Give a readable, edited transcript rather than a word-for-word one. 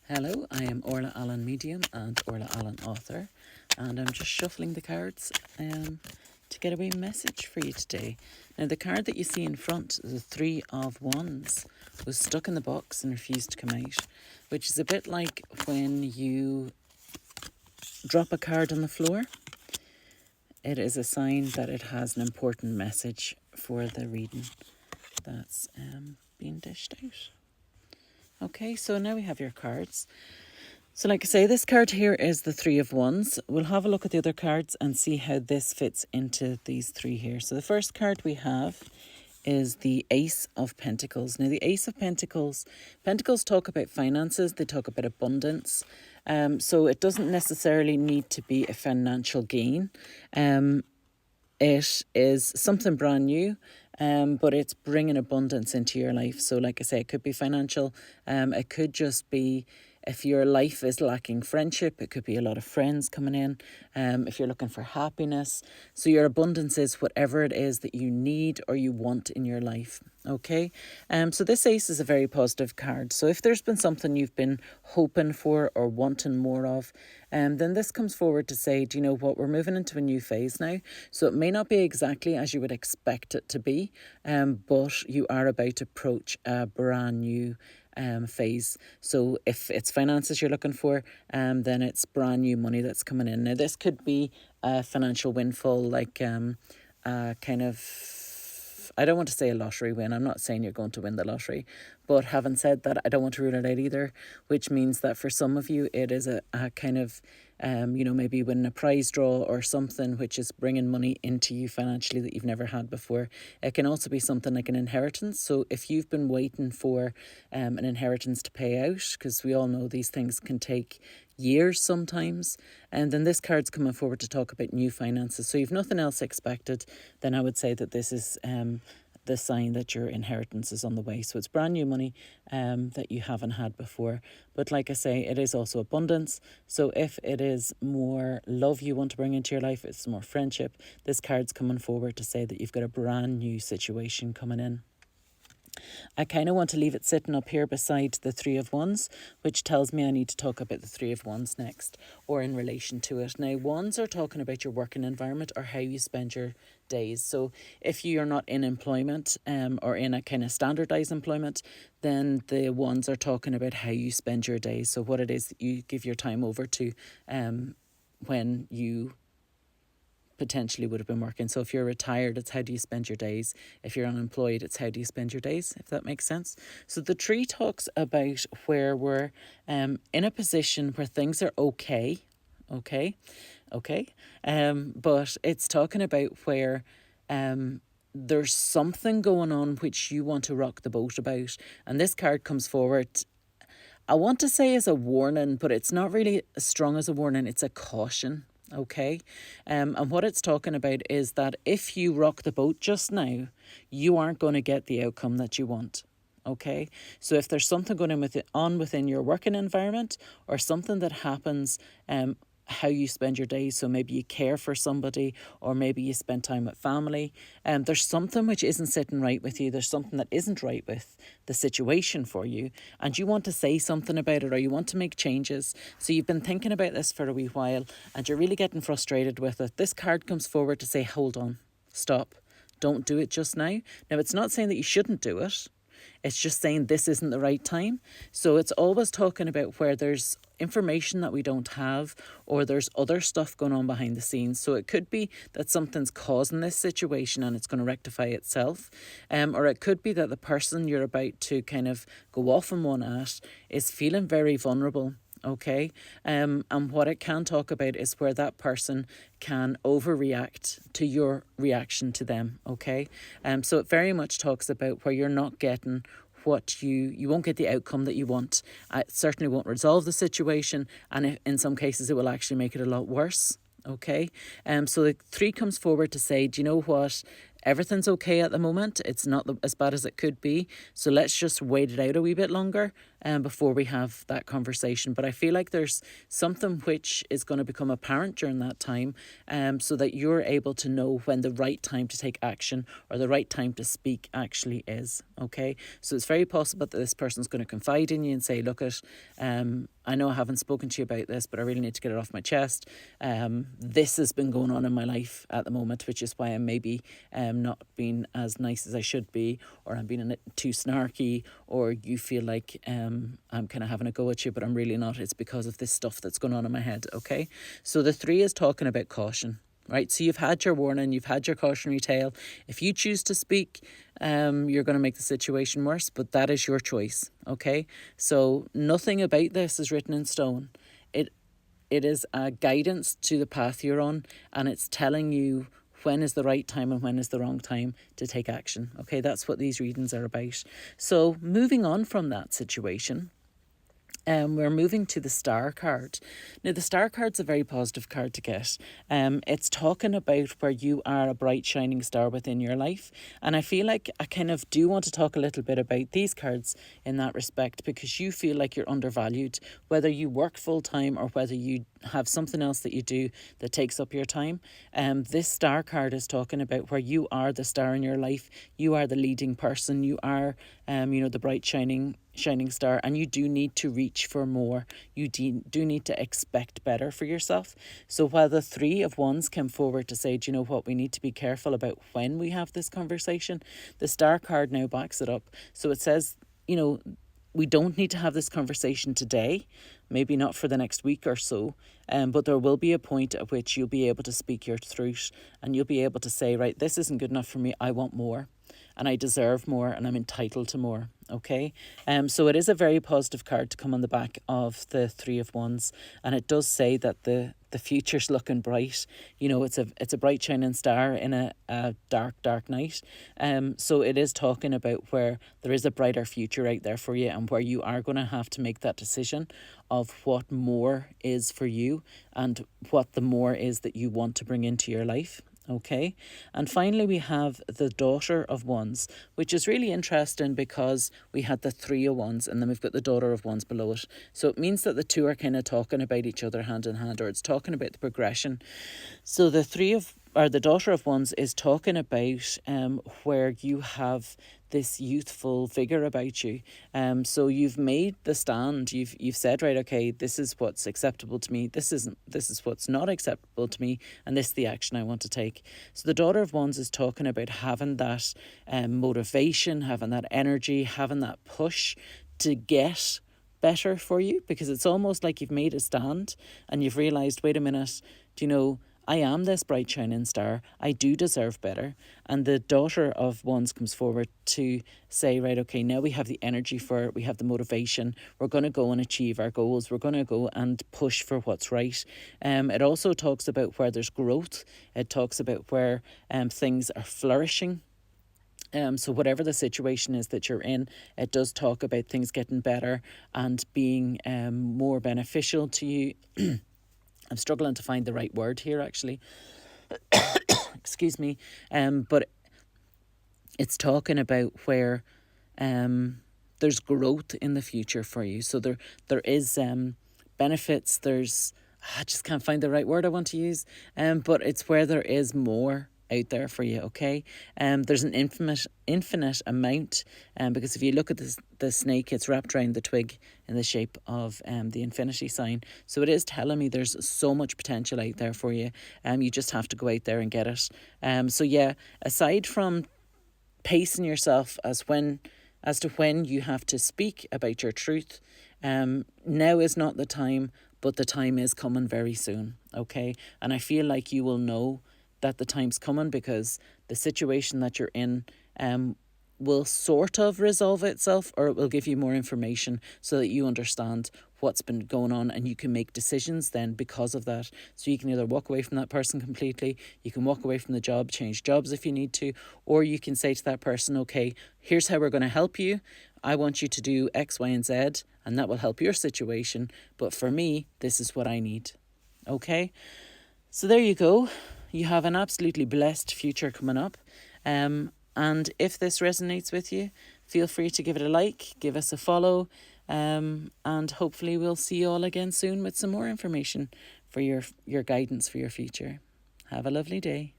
Hello, I am Orla Allen Medium and Orla Allen Author, and I'm just shuffling the cards to get a wee message for you today. Now, the card that you see in front, the Three of Wands, was stuck in the box and refused to come out, which is a bit like when you drop a card on the floor. It is a sign that it has an important message for the reading that's being dished out. Okay, so now we have your cards. So like I say, this card here is the Three of Wands. We'll have a look at the other cards and see how this fits into these three here. So the first card we have is the Ace of Pentacles. Now the Ace of Pentacles talk about finances, they talk about abundance. So it doesn't necessarily need to be a financial gain. It is something brand new, but it's bringing abundance into your life. So like I say, it could be financial. It could just be if your life is lacking friendship, it could be a lot of friends coming in. If you're looking for happiness. So your abundance is whatever it is that you need or you want in your life. Okay. So this ace is a very positive card. So if there's been something you've been hoping for or wanting more of, then this comes forward to say, do you know what, we're moving into a new phase now. So it may not be exactly as you would expect it to be, but you are about to approach a brand new phase. So if it's finances you're looking for, then it's brand new money that's coming in. Now this could be a financial windfall, like kind of, I don't want to say a lottery win. I'm not saying you're going to win the lottery, but having said that, I don't want to rule it out either, which means that for some of you it is a kind of maybe winning a prize draw or something which is bringing money into you financially that you've never had before. It can also be something like an inheritance. So if you've been waiting for an inheritance to pay out, because we all know these things can take years sometimes, and then this card's coming forward to talk about new finances. So you've nothing else expected, then I would say that this is the sign that your inheritance is on the way. So it's brand new money that you haven't had before. But like I say, it is also abundance. So if it is more love you want to bring into your life, it's more friendship, this card's coming forward to say that you've got a brand new situation coming in. I kind of want to leave it sitting up here beside the Three of Wands, which tells me I need to talk about the Three of Wands next, or in relation to it. Now, Wands are talking about your working environment or how you spend your days. So if you're not in employment or in a kind of standardized employment, then the Wands are talking about how you spend your days. So what it is that you give your time over to when you potentially would have been working. So if you're retired, it's how do you spend your days. If you're unemployed, it's how do you spend your days, if that makes sense. So the tree talks about where we're in a position where things are okay. But it's talking about where there's something going on which you want to rock the boat about. And this card comes forward, I want to say as a warning, but it's not really as strong as a warning. It's a caution. Okay. And what it's talking about is that if you rock the boat just now, you aren't going to get the outcome that you want. Okay. So if there's something going on within your working environment or something that happens, how you spend your days. So maybe you care for somebody or maybe you spend time with family. There's something which isn't sitting right with you. There's something that isn't right with the situation for you. And you want to say something about it or you want to make changes. So you've been thinking about this for a wee while and you're really getting frustrated with it. This card comes forward to say, hold on, stop. Don't do it just now. Now, it's not saying that you shouldn't do it. It's just saying this isn't the right time. So it's always talking about where there's information that we don't have or there's other stuff going on behind the scenes. So it could be that something's causing this situation and it's going to rectify itself. Or it could be that the person you're about to kind of go off on one at is feeling very vulnerable. Okay. And what it can talk about is where that person can overreact to your reaction to them. Okay. So it very much talks about where you're not getting what you won't get the outcome that you want. It certainly won't resolve the situation. And in some cases, it will actually make it a lot worse. Okay. So the three comes forward to say, do you know what? Everything's okay at the moment. It's not as bad as it could be. So let's just wait it out a wee bit longer before we have that conversation. But I feel like there's something which is going to become apparent during that time so that you're able to know when the right time to take action or the right time to speak actually is. Okay. So it's very possible that this person's going to confide in you and say, look, I know I haven't spoken to you about this, but I really need to get it off my chest. This has been going on in my life at the moment, which is why I'm maybe not being as nice as I should be, or I'm being a bit too snarky, or you feel like I'm kind of having a go at you, but I'm really not. It's because of this stuff that's going on in my head, okay? So the 3 is talking about caution. Right, so you've had your warning, you've had your cautionary tale. If you choose to speak, you're going to make the situation worse, but that is your choice, okay? So nothing about this is written in stone. It is a guidance to the path you're on, and it's telling you when is the right time and when is the wrong time to take action, okay? That's what these readings are about. So moving on from that situation, we're moving to the star card. Now, the star card's a very positive card to get. It's talking about where you are a bright, shining star within your life. And I feel like I kind of do want to talk a little bit about these cards in that respect, because you feel like you're undervalued, whether you work full time or whether you have something else that you do that takes up your time. This star card is talking about where you are the star in your life. You are the leading person. You are, the bright, shining star, and you do need to reach for more. You do need to expect better for yourself. So while the 3 of Wands came forward to say, do you know what, we need to be careful about when we have this conversation, the star card now backs it up. So it says, we don't need to have this conversation today, maybe not for the next week or so, but there will be a point at which you'll be able to speak your truth, and you'll be able to say, right, this isn't good enough for me, I want more, and I deserve more, and I'm entitled to more, okay? So it is a very positive card to come on the back of the 3 of Wands, and it does say that the future's looking bright. It's a bright shining star in a dark night. So it is talking about where there is a brighter future out there for you, and where you are going to have to make that decision of what more is for you and what the more is that you want to bring into your life. Okay, and finally we have the Daughter of Wands, which is really interesting because we had the 3 of Wands and then we've got the Daughter of Wands below it. So it means that the 2 are kind of talking about each other hand in hand, or it's talking about the progression. So the Daughter of Wands is talking about where you have this youthful vigor about you. So you've made the stand. You've said, right, okay, this is what's acceptable to me. This is what's not acceptable to me, and this is the action I want to take. So the Daughter of Wands is talking about having that motivation, having that energy, having that push to get better for you, because it's almost like you've made a stand and you've realised, wait a minute, I am this bright shining star. I do deserve better. And the Daughter of Wands comes forward to say, right, okay, now we have the energy for it. We have the motivation. We're going to go and achieve our goals. We're going to go and push for what's right. It also talks about where there's growth. It talks about where things are flourishing. So whatever the situation is that you're in, it does talk about things getting better and being more beneficial to you. I'm struggling to find the right word here, actually. Excuse me. But it's talking about where there's growth in the future for you. So there is benefits. I just can't find the right word I want to use. But it's where there is more out there for you, okay? There's an infinite amount, because if you look at the snake, it's wrapped around the twig in the shape of the infinity sign. So it is telling me there's so much potential out there for you. You just have to go out there and get it. So yeah, aside from pacing yourself as to when you have to speak about your truth, now is not the time, but the time is coming very soon, okay? And I feel like you will know that the time's coming, because the situation that you're in will sort of resolve itself, or it will give you more information so that you understand what's been going on, and you can make decisions then because of that. So you can either walk away from that person completely, you can walk away from the job, change jobs if you need to, or you can say to that person, okay, here's how we're going to help you. I want you to do X, Y, and Z, and that will help your situation. But for me, this is what I need. Okay? So there you go. You have an absolutely blessed future coming up. And if this resonates with you, feel free to give it a like, give us a follow, and hopefully we'll see you all again soon with some more information for your guidance for your future. Have a lovely day.